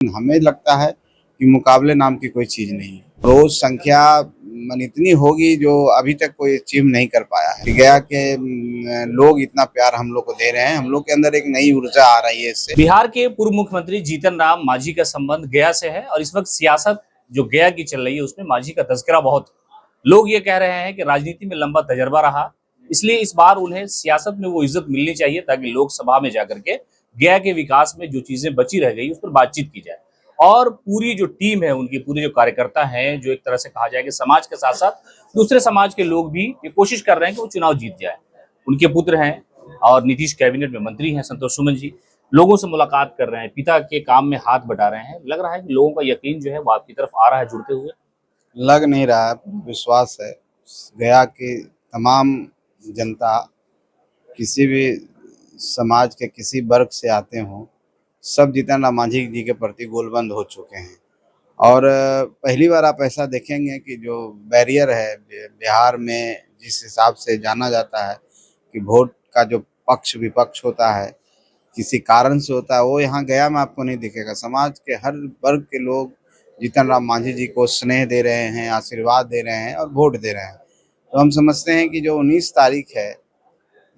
हमें लगता है कि मुकाबले नाम की कोई चीज नहीं है। रोज संख्या इतनी होगी जो अभी तक कोई अचीव नहीं कर पाया है। गया के लोग इतना प्यार हम लोग को दे रहे हैं, हम लोग के अंदर एक नई ऊर्जा आ रही है इससे। बिहार के पूर्व मुख्यमंत्री जीतन राम मांझी का संबंध गया से है और इस वक्त सियासत जो गया की चल रही है उसमें मांझी का तस्करा बहुत है। लोग ये कह रहे हैं कि राजनीति में लंबा तजर्बा रहा, इसलिए इस बार उन्हें सियासत में वो इज्जत मिलनी चाहिए ताकि लोकसभा में जाकर के गया के विकास में जो चीजें बची रह गई उस पर बातचीत की जाए। और पूरी जो टीम है उनकी, पूरे जो कार्यकर्ता हैं, जो एक तरह से कहा जाए कि समाज के साथ साथ दूसरे समाज के लोग भी ये कोशिश कर रहे हैं कि वो चुनाव जीत जाए। उनके पुत्र हैं और नीतीश कैबिनेट में मंत्री हैं संतोष सुमन जी, लोगों से मुलाकात कर रहे हैं, पिता के काम में हाथ बटा रहे हैं। लग रहा है कि लोगों का यकीन जो है वो आपकी तरफ आ रहा है जुड़ते हुए। लग नहीं रहा है, विश्वास है। गया की तमाम जनता किसी भी समाज के किसी वर्ग से आते हों, सब जीतन राम मांझी जी के प्रति गोलबंद हो चुके हैं। और पहली बार आप ऐसा देखेंगे कि जो बैरियर है बिहार में, जिस हिसाब से जाना जाता है कि वोट का जो पक्ष विपक्ष होता है किसी कारण से होता है, वो यहाँ गया में आपको नहीं दिखेगा। समाज के हर वर्ग के लोग जीतन राम मांझी जी को स्नेह दे रहे हैं, आशीर्वाद दे रहे हैं और वोट दे रहे हैं। तो हम समझते हैं कि जो 19 तारीख है,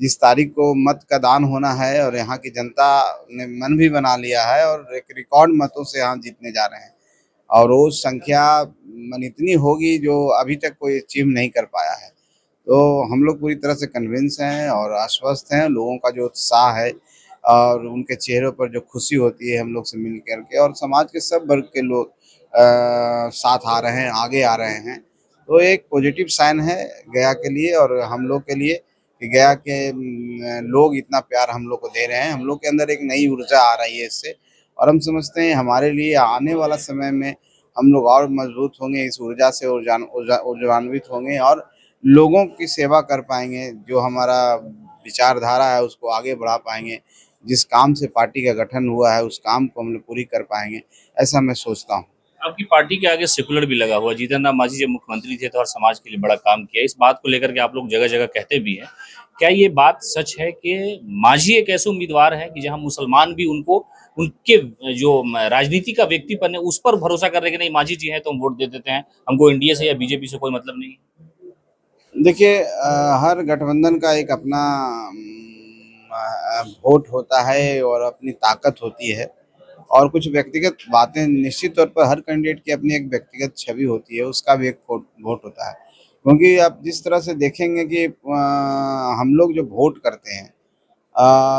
जिस तारीख को मत का दान होना है, और यहाँ की जनता ने मन भी बना लिया है और एक रिकॉर्ड मतों से यहाँ जीतने जा रहे हैं। और रोज संख्या इतनी होगी जो अभी तक कोई अचीव नहीं कर पाया है। तो हम लोग पूरी तरह से कन्विंस हैं और आश्वस्त हैं। लोगों का जो उत्साह है और उनके चेहरों पर जो खुशी होती है हम लोग से मिल करके, और समाज के सब वर्ग के लोग साथ आ रहे हैं, आगे आ रहे हैं। तो एक पॉजिटिव साइन है गया के लिए और हम लोग के लिए कि गया के लोग इतना प्यार हम लोग को दे रहे हैं। हम लोग के अंदर एक नई ऊर्जा आ रही है इससे, और हम समझते हैं हमारे लिए आने वाला समय में हम लोग और मजबूत होंगे, इस ऊर्जा से ऊर्जान्वित होंगे और लोगों की सेवा कर पाएंगे। जो हमारा विचारधारा है उसको आगे बढ़ा पाएंगे। जिस काम से पार्टी का गठन हुआ है उस काम को हम लोग पूरी कर पाएंगे, ऐसा मैं सोचता हूँ। आपकी पार्टी के आगे सेकुलर भी लगा हुआ। जीतन राम मांझी जब मुख्यमंत्री थे तो हर समाज के लिए बड़ा काम किया, इस बात को लेकर के आप लोग जगह जगह कहते भी हैं। क्या ये बात सच है कि मांझी एक ऐसे उम्मीदवार हैं कि जहां मुसलमान भी उनको, उनके जो राजनीति का व्यक्तिपन है उस पर भरोसा कर रहे कि नहीं मांझी जी हैं तो हम वोट दे देते हैं, हमको एनडीए से या बीजेपी से कोई मतलब नहीं? देखिए, हर गठबंधन का एक अपना वोट होता है और अपनी ताकत होती है, और कुछ व्यक्तिगत बातें निश्चित तौर पर हर कैंडिडेट की अपनी एक व्यक्तिगत छवि होती है, उसका भी एक वोट होता है। क्योंकि आप जिस तरह से देखेंगे कि हम लोग जो वोट करते हैं,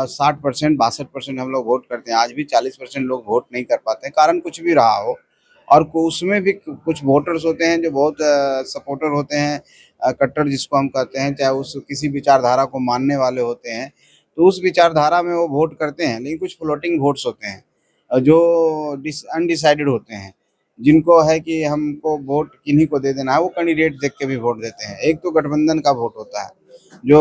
60% 62% हम लोग वोट करते हैं, आज भी 40% लोग वोट नहीं कर पाते हैं, कारण कुछ भी रहा हो। और उसमें भी कुछ वोटर्स होते हैं जो बहुत सपोर्टर होते हैं, कट्टर जिसको हम कहते हैं, चाहे उस किसी विचारधारा को मानने वाले होते हैं, तो उस विचारधारा में वो वोट करते हैं। लेकिन कुछ फ्लोटिंग वोट्स होते हैं जो अनडिसाइडेड होते हैं, जिनको है कि हमको वोट किन्हीं को दे देना है, वो कैंडिडेट देख के भी वोट देते हैं। एक तो गठबंधन का वोट होता है जो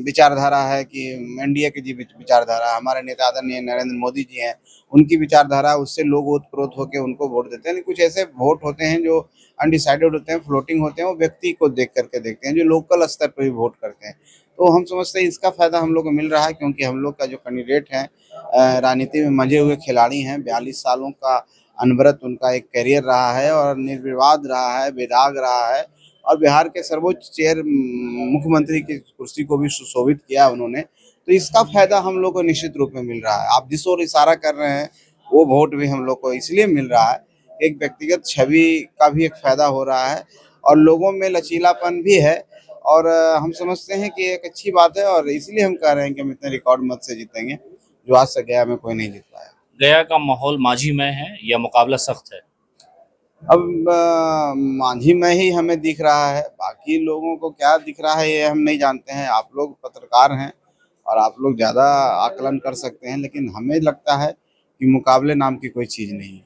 विचारधारा है कि एनडीए की जी विचारधारा, हमारे नेता आदरणीय नरेंद्र मोदी जी हैं, उनकी विचारधारा, उससे लोग ओतप्रोत होकर उनको वोट देते हैं। लेकिन कुछ ऐसे वोट होते हैं जो अनडिसाइडेड होते हैं, फ्लोटिंग होते हैं, वो व्यक्ति को देख करके देखते हैं, जो लोकल स्तर पर भी वोट करते हैं। तो हम समझते हैं इसका फायदा हम लोग को मिल रहा है, क्योंकि हम लोग का जो कैंडिडेट है राजनीति में मंजे हुए खिलाड़ी हैं। 42 सालों का अनवरत उनका एक करियर रहा है और निर्विवाद रहा है, बेदाग रहा है, और बिहार के सर्वोच्च चेयर मुख्यमंत्री की कुर्सी को भी सुशोभित किया उन्होंने। तो इसका फायदा हम लोग को निश्चित रूप में मिल रहा है। आप जिस ओर इशारा कर रहे हैं वो वोट भी हम लोग को इसलिए मिल रहा है, एक व्यक्तिगत छवि का भी एक फायदा हो रहा है और लोगों में लचीलापन भी है। और हम समझते हैं कि एक अच्छी बात है, और इसलिए हम कह रहे हैं कि हम इतने रिकॉर्ड मत से जीतेंगे जो आज तक गया में कोई नहीं जीत पाया। गया का माहौल मांझीमय है या मुकाबला सख्त है? अब मांझी में ही हमें दिख रहा है, बाकी लोगों को क्या दिख रहा है ये हम नहीं जानते हैं। आप लोग पत्रकार हैं और आप लोग ज़्यादा आकलन कर सकते हैं, लेकिन हमें लगता है कि मुकाबले नाम की कोई चीज़ नहीं है।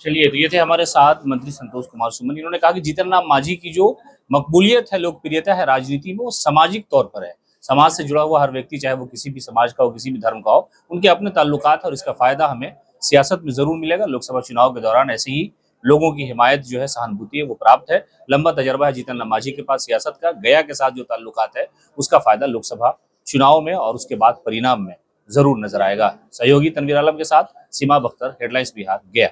चलिए, तो ये थे हमारे साथ मंत्री संतोष कुमार सुमन। इन्होंने कहा कि जीतन राम मांझी की जो मकबूलियत है, लोकप्रियता है राजनीति में, वो सामाजिक तौर पर है। समाज से जुड़ा हुआ हर व्यक्ति, चाहे वो किसी भी समाज का हो, किसी भी धर्म का हो, उनके अपने ताल्लुकात है और इसका फायदा हमें सियासत में जरूर मिलेगा। लोकसभा चुनाव के दौरान ऐसे ही लोगों की हिमायत जो है, सहानुभूति है, वो प्राप्त है। लंबा तजर्बा है जीतन राम मांझी के पास सियासत का। गया के साथ जो ताल्लुकात है उसका फायदा लोकसभा चुनाव में और उसके बाद परिणाम में जरूर नजर आएगा। सहयोगी तनवीर आलम के साथ सीमा बख्तर, हेडलाइंस बिहार, गया।